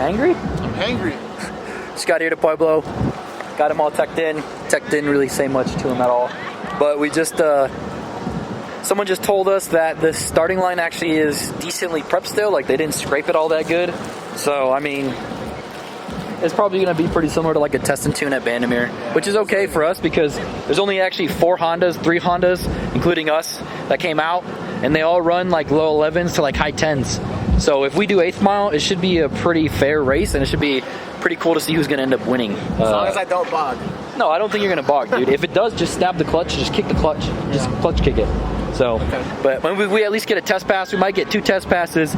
Angry? I'm angry. Just got here to Pueblo. Got him all tucked in. Tech didn't really say much to him at all. But we just, someone just told us that the starting line actually is decently prepped still. Like, they didn't scrape it all that good. So, I mean, it's probably going to be pretty similar to like a test and tune at Bandimere, which is okay for us because there's only actually 3 Hondas, including us, that came out, and they all run like low 11s to like high 10s. So if we do 8th mile, it should be a pretty fair race, and it should be pretty cool to see who's going to end up winning. As long as I don't bog. No, I don't think you're going to bog, dude. If it does, just stab the clutch, just kick the clutch, just clutch kick it. So, but when we at least get a test pass, we might get 2 test passes.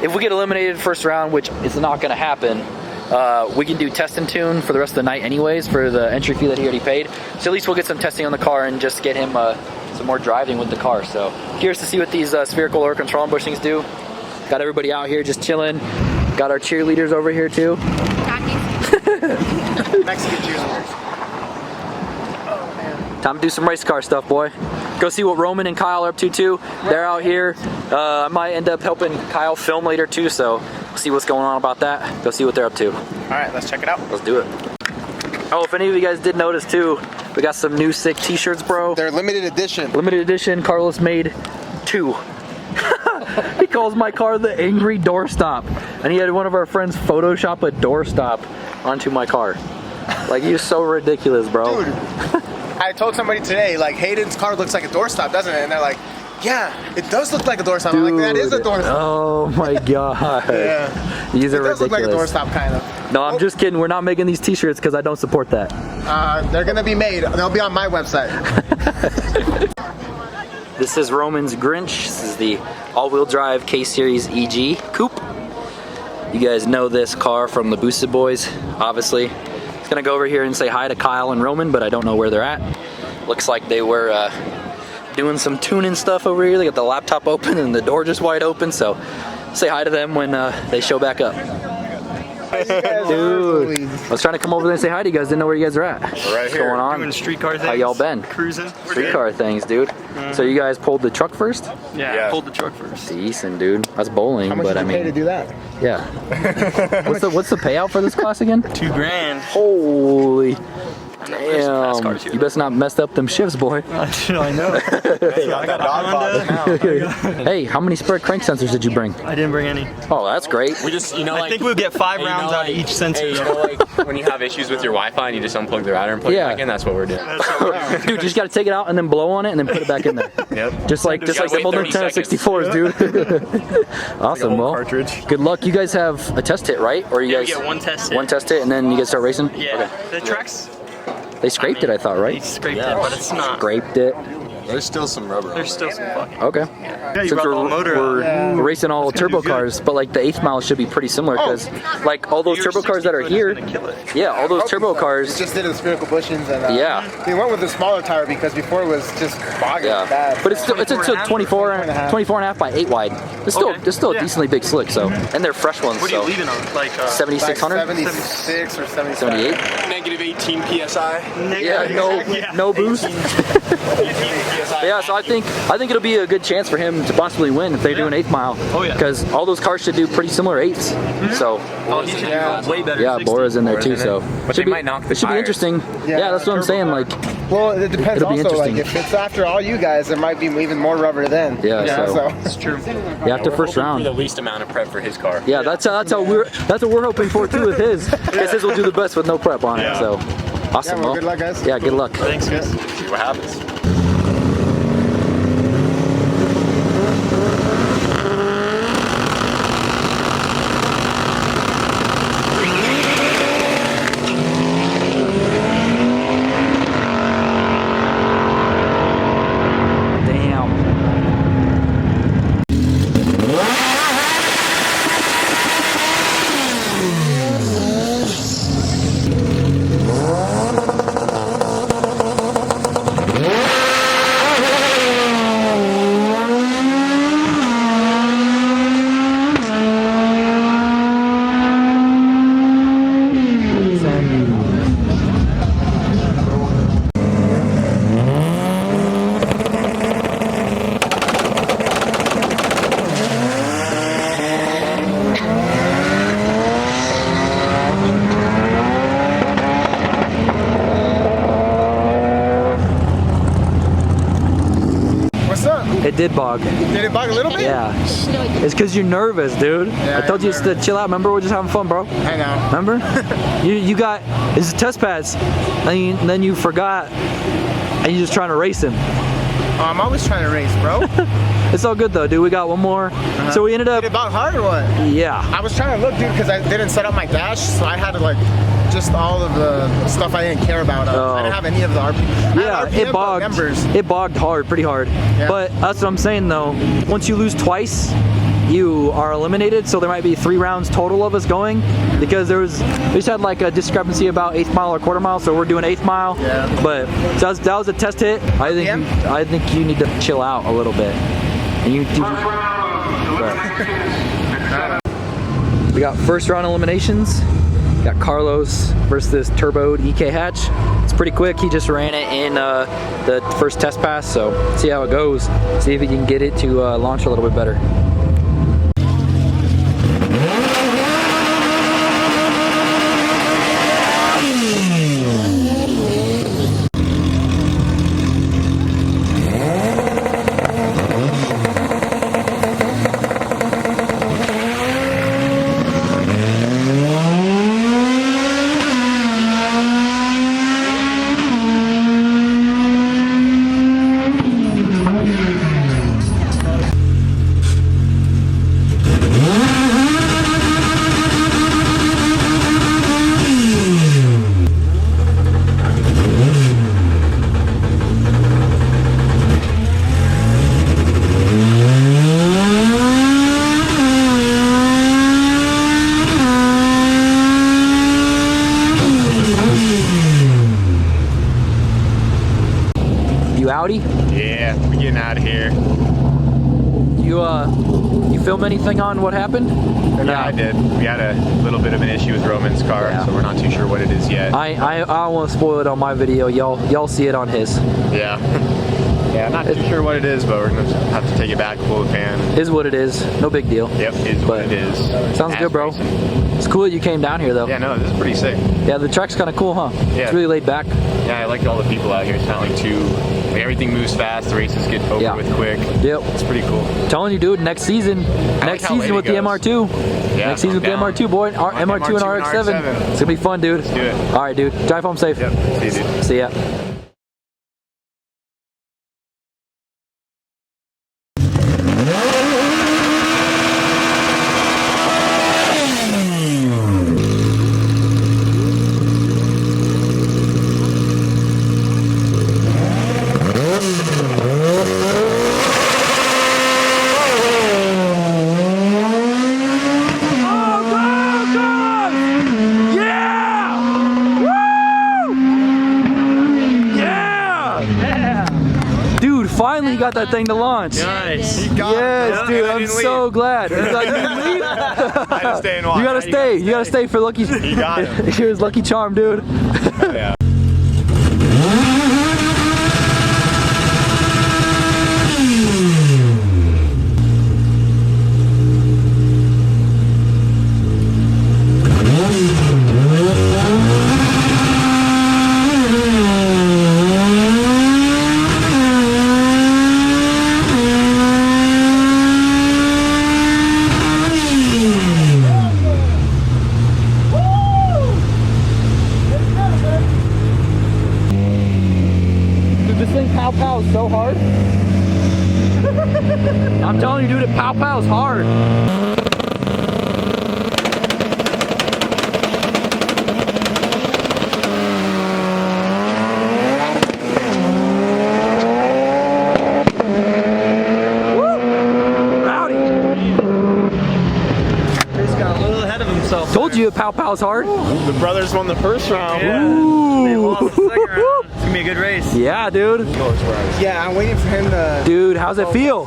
If we get eliminated first round, which is not going to happen, we can do test and tune for the rest of the night anyways for the entry fee that he already paid. So at least we'll get some testing on the car and just get him some more driving with the car. So curious to see what these spherical air control bushings do. Got everybody out here just chilling. Got our cheerleaders over here too. Mexican cheerleaders. Time to do some race car stuff, boy. Go see what Roman and Kyle are up to too. They're out here. I might end up helping Kyle film later too, so we'll see what's going on about that. Go see what they're up to. Alright, let's check it out. Let's do it. Oh, if any of you guys did notice too, we got some new sick t-shirts, bro. They're limited edition. Limited edition. Carlos made 2. He calls my car the angry doorstop, and he had one of our friends Photoshop a doorstop onto my car. Like, you're so ridiculous, bro. Dude, I told somebody today, like, Hayden's car looks like a doorstop, doesn't it? And they're like, yeah, it does look like a doorstop. I'm like, that is a doorstop. Oh my god. Yeah. These are it does ridiculous. Look like a doorstop, kind of. No, I'm just kidding. We're not making these t-shirts because I don't support that. They're gonna be made. They'll be on my website. This is Roman's Grinch. This is the all-wheel drive K-Series EG Coupe. You guys know this car from the Boosted Boys, obviously. Just gonna go over here and say hi to Kyle and Roman, but I don't know where they're at. Looks like they were doing some tuning stuff over here. They got the laptop open and the door just wide open, so say hi to them when they show back up. Dude, I was trying to come over there and say hi to you guys. Didn't know where you guys are at. We're right What's here going on? doing streetcar things. How y'all been? Cruising. Streetcar things, dude. So you guys pulled the truck first? Yeah, pulled the truck first. Decent, dude. That's bowling, How much but did I you mean, pay to do that? yeah. What's the payout for this class again? $2,000. Holy. Damn. You best not messed up them shifts, boy. I know. I got a Honda. Hey, how many spare crank sensors did you bring? I didn't bring any. Oh, that's great. We just, you know, I think we'll get 5 hey, rounds out of each sensor. Hey, you know, like when you have issues with your Wi-Fi and you just unplug the router and plug it back in, that's what we're doing. Dude, you just gotta take it out and then blow on it and then put it back in there. Yep. Just like the old Nintendo 64s, dude. Awesome. Well, cartridge. good luck. You guys have a test hit, right? Or you guys we get one test hit. One test hit and then you guys start racing? Yeah. The trucks. They scraped it, I thought, right? They scraped it, but it's not. Scraped it. There's still some rubber. There's still some fucking. Okay. Yeah, you Since brought the whole motor out. we're racing all turbo cars, but like the 8th mile should be pretty similar because like all those turbo cars that are here, yeah, all those turbo cars. Just did the spherical bushings and Yeah. we went with the smaller tire because before it was just bogging bad. But it's still it's a 24 and a half by 8 wide. It's still a decently big slick. So and they're fresh ones. What are you so leaving on? Like 7600, 76 or 77. 78. Negative 18 psi. Yeah, no boost. Yeah, so I think it'll be a good chance for him to possibly win if they do an 8th mile. Oh yeah. Because all those cars should do pretty similar 8s. So He should do way better. yeah, 60. Bora's in there too. So But they might knock the it should be tires. interesting. Yeah, that's what I'm saying. Like, Well, it depends It'll be also. Like interesting. if it's after all you guys, there might be even more rubber then. Yeah, so- It's true. yeah, after first For round. the least amount of prep for his car. Yeah, that's what we're hoping for too with his. Because his will do the best with no prep on it. So awesome. Yeah, well, good luck, guys. Yeah, good luck. Thanks, guys. See what happens. Damn. It did bog. Did it bug a little bit? Yeah. It's because you're nervous, dude. Yeah, I told you just to chill out. Remember, we're just having fun, bro. I know. Remember? you got, it's a test pass, and then you forgot, and you're just trying to race him. Oh, I'm always trying to race, bro. It's all good though, dude. We got one more. So we ended up. Did it bug hard or what? Yeah. I was trying to look, dude, because I didn't set up my dash, so I had to like just all of the stuff I didn't care about. I didn't have any of the RP. Yeah, it bogged. It bogged hard, pretty hard. Yeah. But that's what I'm saying though. Once you lose twice, you are eliminated. So there might be 3 rounds total of us going, because we just had like a discrepancy about 8th mile or quarter mile. So we're doing 8th mile. Yeah. But that was a test hit. I think you need to chill out a little bit. And you do. We got first round eliminations. Got Carlos versus this turboed EK hatch. It's pretty quick. He just ran it in the first test pass, so see how it goes. See if he can get it to launch a little bit better. Audi? Yeah, we're getting out of here. You film anything on what happened? Or Yeah, not? I did. We had a little bit of an issue with Roman's car, Yeah. so we're not too sure what it is yet. I don't want to spoil it on my video. Y'all see it on his. Yeah. Yeah, I'm not too sure what it is, but we're gonna have to take it back, pull the pan. Is what it is. No big deal. Yep, is what But it is. Sounds good, bro. Racing. It's cool that you came down here though. Yeah, no, this is pretty sick. Yeah, the track's kind of cool, huh? Yeah. It's really laid back. Yeah, I like all the people out here. It's not like everything moves fast, the races get over with quick. Yep. It's pretty cool. Telling you, dude, next season like how late with it the goes. MR2. Yeah, Next season with the down. MR2, boy. MR2 and RX-7. It's gonna be fun, dude. Let's do it. All right, dude. Drive home safe. Yep. See you, dude. See ya. Finally got that thing to launch. Nice. Yes, dude, I'm so glad. It's like, you leave? I had to stay and watch. You gotta stay. You gotta stay for Lucky. You got him. Here's Lucky Charm, dude. Yeah. Pow so hard. I'm telling you, dude, it pow-pows hard. Told you it pow-pows hard. The brothers won the first round. Yeah. Ooh. They lost the second round. It's gonna be a good race. Yeah, dude. Yeah, I'm waiting for him to... Dude, how's it feel?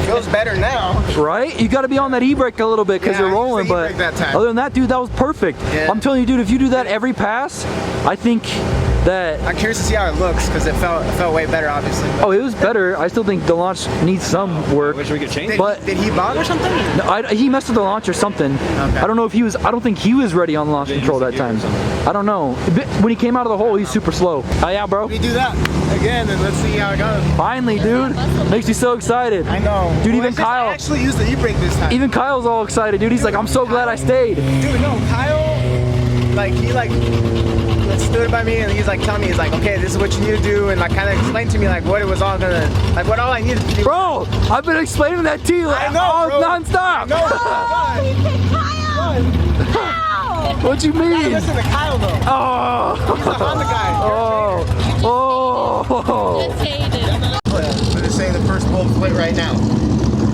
Feels better now. Right? You got to be on that e-brake a little bit because Yeah, you're I used rolling, the but e-brake that time. other than that, dude, that was perfect. Yeah. I'm telling you, dude, if you do that every pass, I think that. I'm curious to see how it looks because it felt way better, obviously. But Oh, it was better. I still think the launch needs some work. Wish we could change. But did he bug or something? no, he messed with the launch or something. I don't know if he was. I don't think he was ready on launch control that time. I don't know. When he came out of the hole, he's super slow. Oh yeah, bro. We do that again, and let's see how it goes. Finally, dude. Makes me so excited. I know, Dude. Well, Even Kyle. I actually used the e-brake this time. Even Kyle's all excited, dude. He's like, I'm so glad I stayed. Dude, no, Kyle, like he stood by me and he's like telling me, he's like, okay, this is what you need to do, and like kind of explained to me like what it was all gonna, like what all I needed to do. Bro, I've been explaining that to you like, I know, bro. non-stop. No, What you mean? listen to Kyle though. Oh. He's a Honda guy. Oh. Just hate it. I'm just saying the first bolt flip right now.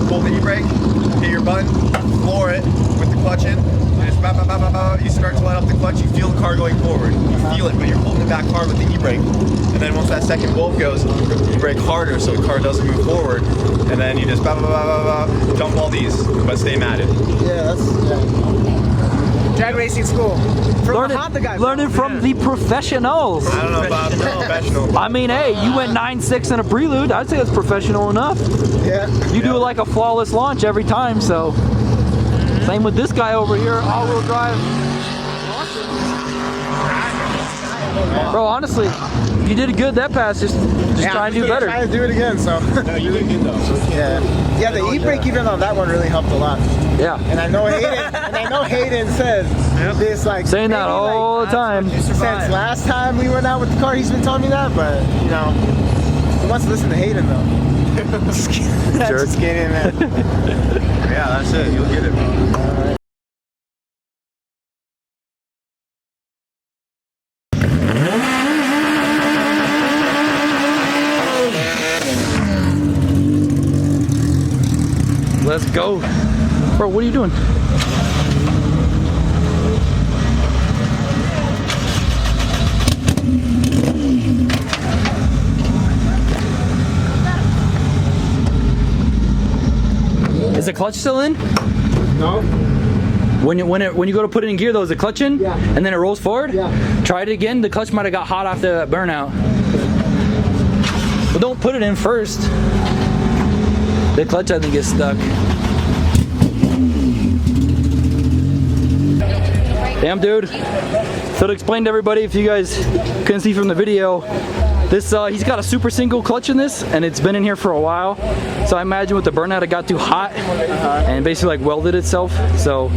Pull the e-brake, hit your button, floor it with the clutch in. And it's bah, bah, bah, bah, bah. You start to let up the clutch, you feel the car going forward. You feel it, but you're holding it back hard with the e-brake. And then once that second bolt goes, you brake harder so the car doesn't move forward. And then you just bah, bah, bah, bah, bah, jump all these, but stay matted. Yeah, drag racing school. From a Honda guy. Learning from the professionals. I don't know about professional. I mean, hey, you went 9.6 in a prelude. I'd say that's professional enough. Yeah. You do like a flawless launch every time, so. Same with this guy over here, all-wheel drive. Bro, honestly, you did good that pass. Just try and do better. Try to do it again. So. No, you did good though. Yeah. Yeah, the e-brake even on that one really helped a lot. Yeah. And I know Hayden says this like Saying that maybe, all like, the time. since last time we went out with the car, he's been telling me that, but you know, he wants to listen to Hayden though. Just kidding, man. Yeah, that's it. You'll get it, bro. Let's go. Bro, what are you doing? Is the clutch still in? No. When you go to put it in gear though, is the clutch in? Yeah. And then it rolls forward? Yeah. Try it again. The clutch might have got hot after the burnout. But don't put it in first. The clutch I think is stuck. Damn, dude. So to explain to everybody, if you guys couldn't see from the video, this he's got a super single clutch in this, and it's been in here for a while. So I imagine with the burnout, it got too hot and basically like welded itself. So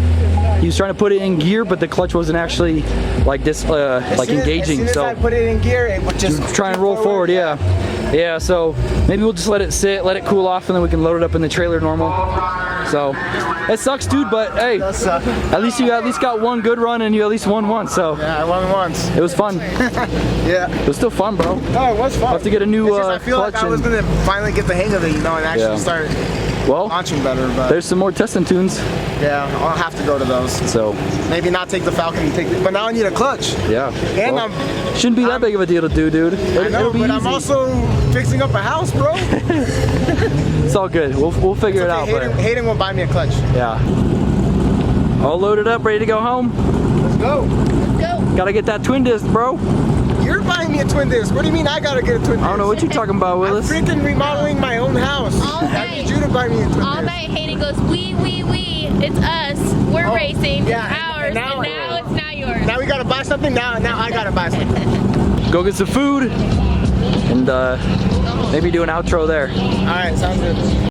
he was trying to put it in gear, but the clutch wasn't actually like this, like engaging. As soon as I put it in gear, it would just Try and roll forward, yeah. Yeah, so maybe we'll just let it sit, let it cool off, and then we can load it up in the trailer normal. So it sucks, dude, but hey, Does suck. at least you got one good run and you at least won once, so Yeah, I won once. it was fun. Yeah. It was still fun, bro. Oh, it was fun. I'll have to get a new It's just, I feel like clutch I was and- gonna finally get the hang of it, you know, and actually Yeah. start Well, launching better. But there's some more testing tunes, yeah, I'll have to go to those. so Maybe not take the Falcon, but now I need a clutch. yeah. And Well, shouldn't be that big of a deal to do, dude. I know, It'll be but easy. I'm also fixing up a house, bro. It's all good. We'll figure it out. Okay, But Hayden will buy me a clutch. yeah. All loaded up, ready to go home. Let's go. Go. Gotta get that twin disc, bro. You're buying me a twin disc. What do you mean I gotta get a twin disc? I don't know what you're talking about, I'm Willis. freaking remodeling my own house. All I night. need you to buy me a twin All disc. night Hayden goes, we, it's us. We're Oh, racing. yeah, It's ours. and now- And now it's not yours. Now we gotta buy something. Now I gotta buy something. Go get some food and maybe do an outro there. All right, sounds good.